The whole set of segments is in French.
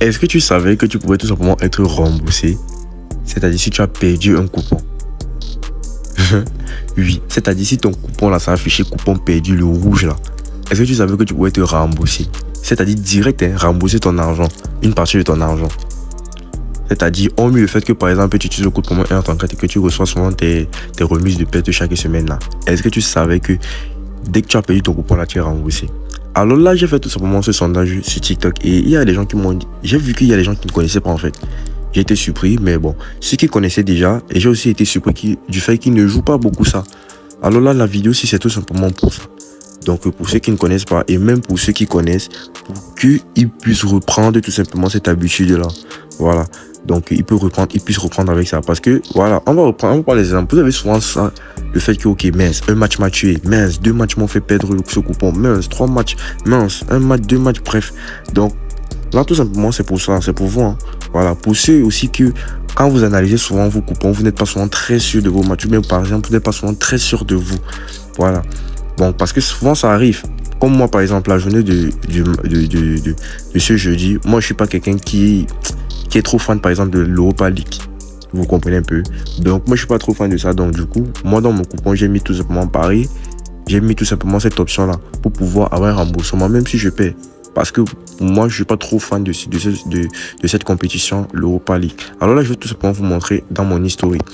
Est-ce que tu savais que tu pouvais tout simplement être remboursé? C'est-à-dire si tu as perdu un coupon. Oui, c'est-à-dire si ton coupon là, ça a affiché coupon perdu, le rouge là. Est-ce que tu savais que tu pouvais te rembourser? C'est-à-dire direct, hein, rembourser ton argent, une partie de ton argent. C'est-à-dire, hormis le fait que par exemple, tu utilises le code promo 1 en tant que tu reçois souvent tes remises de perte chaque semaine là. Est-ce que tu savais que dès que tu as payé ton coupon là, tu es remboursé? Alors là, j'ai fait tout simplement ce sondage sur TikTok et il y a des gens qui m'ont dit, j'ai vu qu'il y a des gens qui ne connaissaient pas en fait. J'ai été surpris, mais bon, ceux qui connaissaient déjà, et j'ai aussi été surpris du fait qu'ils ne jouent pas beaucoup ça. Alors là, la vidéo, si c'est tout simplement pour ça. Donc pour ceux qui ne connaissent pas, et même pour ceux qui connaissent, pour qu'ils puissent reprendre tout simplement cette habitude-là. Voilà. Donc ils puissent reprendre avec ça. Parce que, voilà, on va prendre les exemples. Vous avez souvent ça, le fait que, ok, mince, un match m'a tué, mince, 2 matchs m'ont fait perdre ce coupon, mince, 3 matchs, mince, 1 match, 2 matchs, bref. Donc là, tout simplement, c'est pour ça, c'est pour vous. Hein. Voilà, pour ceux aussi que, quand vous analysez souvent vos coupons, vous n'êtes pas souvent très sûr de vos matchs, ou bien par exemple, vous n'êtes pas souvent très sûr de vous. Voilà. Bon, parce que souvent, ça arrive. Comme moi, par exemple, la journée de ce jeudi, moi, je suis pas quelqu'un qui est trop fan, par exemple, de l'Europa League. Vous comprenez un peu. Donc, moi, je suis pas trop fan de ça. Donc, du coup, moi, dans mon coupon, j'ai mis tout simplement Paris. J'ai mis tout simplement cette option-là pour pouvoir avoir un remboursement, même si je paie. Parce que moi, je suis pas trop fan de cette compétition, l'Europa League. Alors là, je vais tout simplement vous montrer dans mon historique.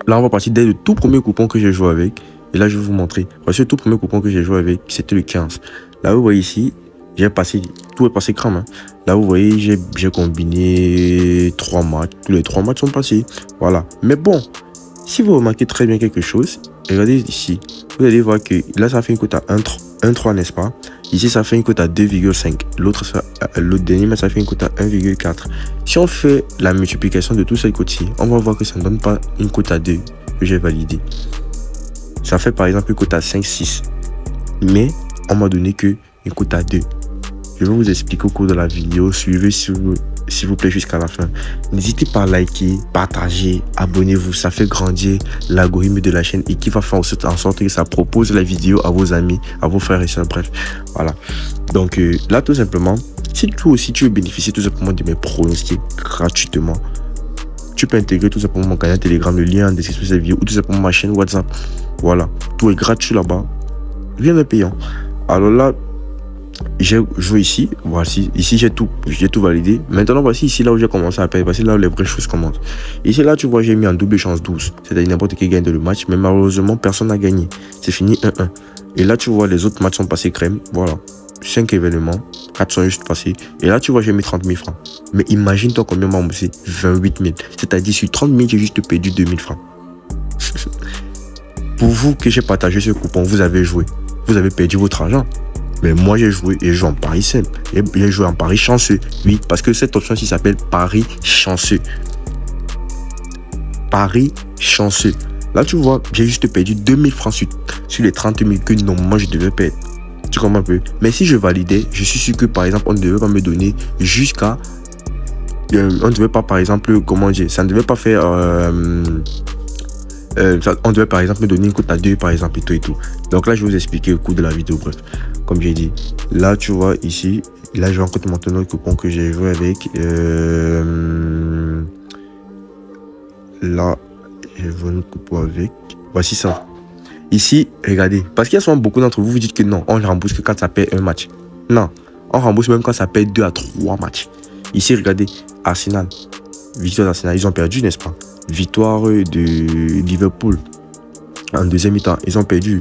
Là, on va partir dès le tout premier coupon que j'ai joué avec. Et là, je vais vous montrer. Voici le tout premier coupon que j'ai joué avec. C'était le 15. Là, vous voyez ici, j'ai passé, tout est passé crème. Hein. Là, vous voyez, j'ai combiné 3 matchs. Tous les 3 matchs sont passés. Voilà. Mais bon, si vous remarquez très bien quelque chose, regardez ici. Vous allez voir que là, ça fait une cote à 1,3, n'est-ce pas? Ici, ça fait une cote à 2,5. L'autre dernier, mais ça fait une cote à 1,4. Si on fait la multiplication de tous ces côtés, on va voir que ça ne donne pas une cote à 2 que j'ai validé. Ça fait par exemple une cote à 5, 6. Mais on m'a donné que une cote à 2. Je vais vous expliquer au cours de la vidéo. Suivez s'il vous plaît jusqu'à la fin. N'hésitez pas à liker, partager, abonnez-vous. Ça fait grandir l'algorithme de la chaîne et qui va faire en sorte que ça propose la vidéo à vos amis, à vos frères et soeurs. Bref, voilà. Donc là, tout simplement, si toi aussi tu veux bénéficier tout simplement de mes pronostics gratuitement, tu peux intégrer tout simplement mon canal Telegram, le lien en description de cette vidéo ou tout simplement ma chaîne WhatsApp. Voilà, tout est gratuit là-bas. Rien de payant. Alors là, j'ai joué ici. Voici, ici j'ai tout validé. Maintenant, voici ici là où j'ai commencé à payer. Parce que là où les vraies choses commencent. Ici là, tu vois, j'ai mis en double chance 12. C'est-à-dire n'importe qui gagne le match. Mais malheureusement, personne n'a gagné. C'est fini 1-1. Et là, tu vois, les autres matchs sont passés crème. Voilà. 5 événements. 4 sont juste passés. Et là, tu vois, j'ai mis 30 000 francs. Mais imagine-toi combien m'a remboursé 28 000. C'est-à-dire, sur 30 000, j'ai juste perdu 2 000 francs. Pour vous que j'ai partagé ce coupon, vous avez joué. Vous avez perdu votre argent. Mais moi, j'ai joué et je joue en pari simple. Et j'ai joué en pari chanceux. Oui, parce que cette option-ci s'appelle pari chanceux. Pari chanceux. Là, tu vois, j'ai juste perdu 2000 francs sur les 30 000 que normalement je devais perdre. Tu comprends un peu? Mais si je validais, je suis sûr que par exemple, on ne devait pas me donner jusqu'à... on ne devait pas, par exemple, comment dire, ça ne devait pas faire... on devait par exemple me donner une cote à 2 par exemple et tout. Donc là je vais vous expliquer au cours de la vidéo. Bref, comme j'ai dit, là tu vois ici, là je vais encore te montrer le coupon que j'ai joué avec. Là j'ai joué un coupon avec. Voici ça. Ici, regardez, parce qu'il y a souvent beaucoup d'entre vous, vous dites que non, on ne rembourse que quand ça perd un match. Non, on rembourse même quand ça perd 2 à 3 matchs. Ici, regardez, Arsenal, victoire d'Arsenal, ils ont perdu, n'est-ce pas? Victoire de Liverpool en deuxième mi-temps, ils ont perdu.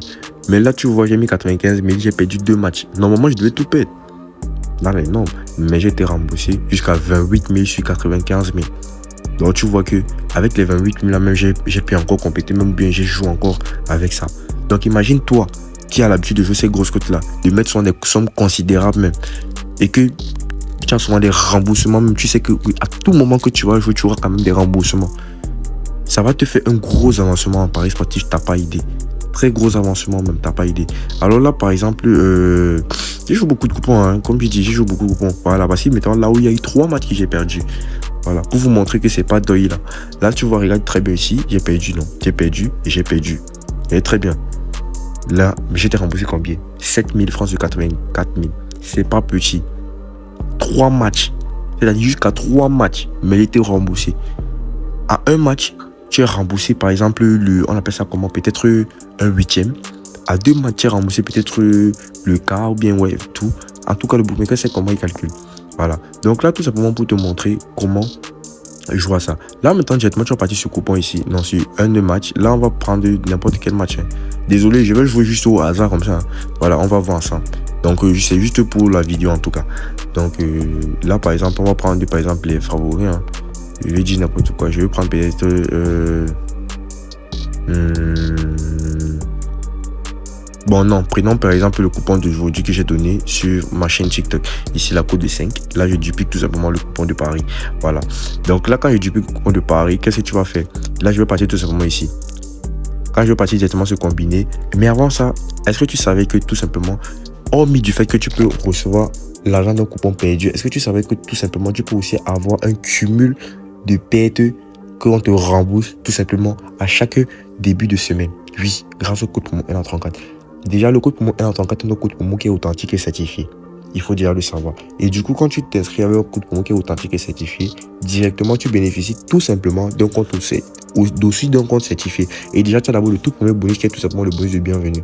Mais là, tu vois, j'ai mis 95 000, j'ai perdu 2 matchs. Normalement, je devais tout perdre. Là, non. Mais j'ai été remboursé jusqu'à 28 000 sur 95 000. Donc, tu vois que avec les 28 000 là, même, j'ai pu encore compléter, même bien, j'ai joué encore avec ça. Donc, imagine-toi qui a l'habitude de jouer ces grosses cotes-là, de mettre souvent des sommes considérables même. Et que tu as souvent des remboursements, même tu sais que oui, à tout moment que tu vas jouer, tu auras quand même des remboursements. Ça va te faire un gros avancement en paris sportif, t'as pas idée. Très gros avancement même, t'as pas idée. Alors là, par exemple, j'ai joué beaucoup de coupons, hein. Comme je dis, j'ai joué beaucoup de coupons. Voilà, voici maintenant là où il y a eu 3 matchs que j'ai perdu. Voilà, pour vous montrer que c'est pas deuil là. Là, tu vois, regarde très bien ici, j'ai perdu, non. J'ai perdu et j'ai perdu. Et très bien. Là, j'étais remboursé combien? 7 000 francs sur 84 000. C'est pas petit. 3 matchs. C'est-à-dire jusqu'à 3 matchs, mais il était remboursé. À un match, tu es remboursé, par exemple, on appelle ça comment? Peut-être un huitième. À 2 matchs, tu es remboursé peut-être le quart ou bien, ouais, tout. En tout cas, le bookmaker, c'est comment il calcule. Voilà. Donc là, tout simplement pour te montrer comment je vois ça. Là, maintenant, directement, tu vas partir sur coupon ici. Non, sur un de match. Là, on va prendre n'importe quel match. Hein. Désolé, je vais jouer juste au hasard comme ça. Hein. Voilà, on va voir ensemble. Donc, c'est juste pour la vidéo en tout cas. Donc, là, par exemple, on va prendre par exemple les favoris. Hein. Je vais dire n'importe quoi. Je vais prendre peut-être. Bon, non, prenons par exemple le coupon d'aujourd'hui que j'ai donné sur ma chaîne TikTok. Ici, la code de 5. Là, je duplique tout simplement le coupon de Paris. Voilà. Donc là, quand je duplique le coupon de Paris, qu'est-ce que tu vas faire? Là, je vais partir tout simplement ici. Quand je vais partir directement se combiner. Mais avant ça, est-ce que tu savais que tout simplement, hormis du fait que tu peux recevoir l'argent d'un coupon perdu, est-ce que tu savais que tout simplement, tu peux aussi avoir un cumul de pertes qu'on te rembourse tout simplement à chaque début de semaine? Oui, grâce au code promo L34. Déjà, le code promo L34 est un code promo qui est authentique et certifié. Il faut déjà le savoir. Et du coup, quand tu t'inscris avec un code promo qui est authentique et certifié, directement, tu bénéficies tout simplement d'un compte aussi d'un compte certifié. Et déjà, tu as d'abord le tout premier bonus qui est tout simplement le bonus de bienvenue.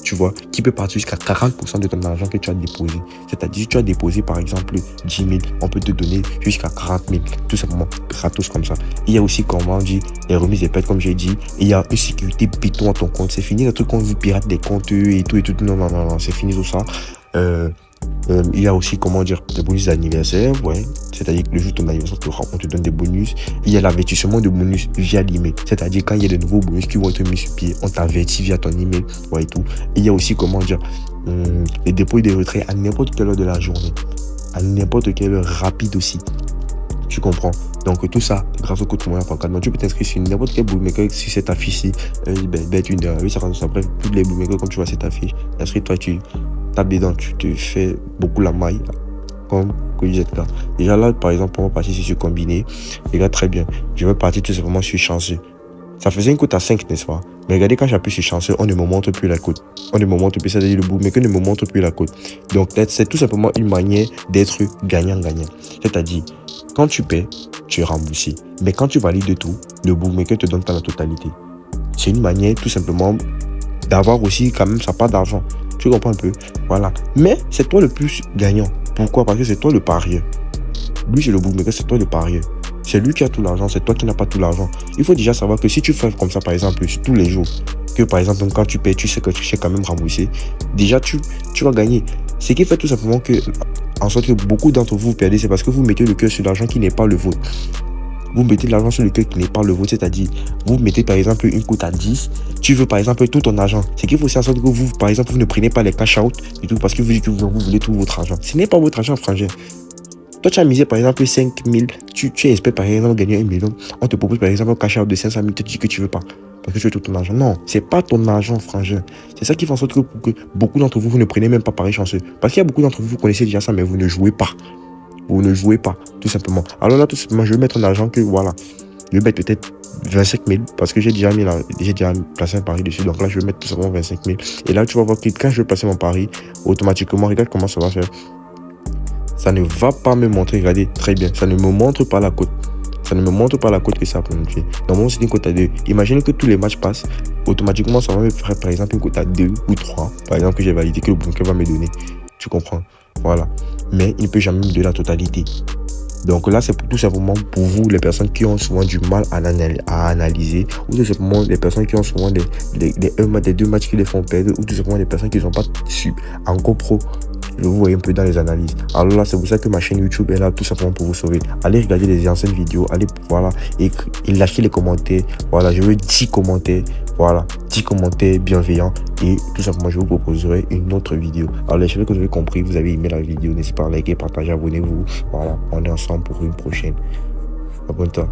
Tu vois, qui peut partir jusqu'à 40% de ton argent que tu as déposé. C'est-à-dire, tu as déposé par exemple 10 000, on peut te donner jusqu'à 40 000, tout simplement gratos comme ça. Il y a aussi, comment on dit, les remises et pertes, comme j'ai dit. Il y a une sécurité béton à ton compte. C'est fini le truc quand vous pirate des comptes et tout. Non, non, non, non, c'est fini tout ça. Il y a aussi, comment dire, des bonus d'anniversaire, ouais. C'est-à-dire que le jour de ton anniversaire, on te donne des bonus. Il y a l'avertissement de bonus via l'email. C'est-à-dire quand il y a de nouveaux bonus qui vont être mis sur pied, on t'avertit via ton email, ouais, et tout. Et il y a aussi, comment dire, les dépôts et des retraits à n'importe quelle heure de la journée. À n'importe quelle heure rapide aussi. Tu comprends? Donc tout ça, grâce au code promo L34, tu peux t'inscrire sur n'importe quel bookmaker sur cette affiche-ci. Bref, tous les bookmakers, comme tu vois cette affiche, inscris-toi, tu tapes dedans, tu te fais beaucoup la maille, comme ZK. Déjà là, par exemple, on va partir sur combiné. Regarde très bien. Je vais partir tout simplement sur chanceux. Ça faisait une cote à 5, n'est-ce pas? Mais regardez, quand j'appuie sur chanceux, on ne me montre plus la cote. On ne me montre plus, c'est-à-dire le bookmaker ne me montre plus la cote. Donc, c'est tout simplement une manière d'être gagnant-gagnant. C'est-à-dire, quand tu paies, tu es remboursé. Mais quand tu valides tout, le bookmaker te donne pas la totalité. C'est une manière tout simplement d'avoir aussi quand même sa part d'argent. Tu comprends un peu? Voilà. Mais c'est toi le plus gagnant. Pourquoi? Parce que c'est toi le parieur. Lui, c'est le bookmaker, c'est toi le parieur. C'est lui qui a tout l'argent, c'est toi qui n'as pas tout l'argent. Il faut déjà savoir que si tu fais comme ça, par exemple, tous les jours, que par exemple, quand tu payes, tu sais que tu sais quand même rembourser, déjà, tu vas gagner. Ce qui fait tout simplement que, en sorte que beaucoup d'entre vous perdez, c'est parce que vous mettez le cœur sur l'argent qui n'est pas le vôtre. Vous mettez de l'argent sur le cœur qui n'est pas le vôtre, c'est-à-dire, vous mettez par exemple une cote à 10, tu veux par exemple tout ton argent. C'est qu'il faut faire en sorte que vous, par exemple, vous ne prenez pas les cash out du tout parce que vous dites que vous voulez tout votre argent. Ce n'est pas votre argent, frangin. Toi, tu as misé par exemple 5 000, tu espères par exemple gagner 1 million. On te propose par exemple un cash out de 500 000, tu te dis que tu veux pas parce que tu veux tout ton argent. Non, c'est pas ton argent, frangin. C'est ça qui fait en sorte que beaucoup d'entre vous, vous ne prenez même pas pareil chanceux. Parce qu'il y a beaucoup d'entre vous, vous connaissez déjà ça, mais vous ne jouez pas. Vous ne jouez pas, tout simplement. Alors là, tout simplement, je vais mettre un argent que, voilà, je vais mettre peut-être 25 000 parce que j'ai déjà placé un pari dessus. Donc là, je vais mettre tout simplement 25 000. Et là, tu vas voir que quand je vais placer mon pari, automatiquement, regarde comment ça va faire. Ça ne va pas me montrer, regardez, très bien, ça ne me montre pas la cote. Ça ne me montre pas la cote que ça a planifié. Normalement, c'est une cote à 2. Imaginez que tous les matchs passent. Automatiquement, ça va me faire, par exemple, une cote à 2 ou 3. Par exemple, que j'ai validé, que le banquier va me donner. Tu comprends? Voilà. Mais il ne peut jamais me donner la totalité. Donc là, c'est tout simplement pour vous, les personnes qui ont souvent du mal à analyser, ou tout simplement les personnes qui ont souvent des 2 matchs qui les font perdre, ou tout simplement des personnes qui ne sont pas encore pro. Vous voyez un peu dans les analyses. Alors là, c'est pour ça que ma chaîne YouTube est là tout simplement pour vous sauver. Allez regarder les anciennes vidéos, allez, voilà, et lâchez les commentaires. Voilà, je veux 10 commentaires, voilà, 10 commentaires bienveillants, et tout simplement, je vous proposerai une autre vidéo. Alors, j'espère que vous avez compris, vous avez aimé la vidéo, n'hésitez pas à liker, partager, abonnez-vous. Voilà, on est ensemble pour une prochaine. Abonne-toi.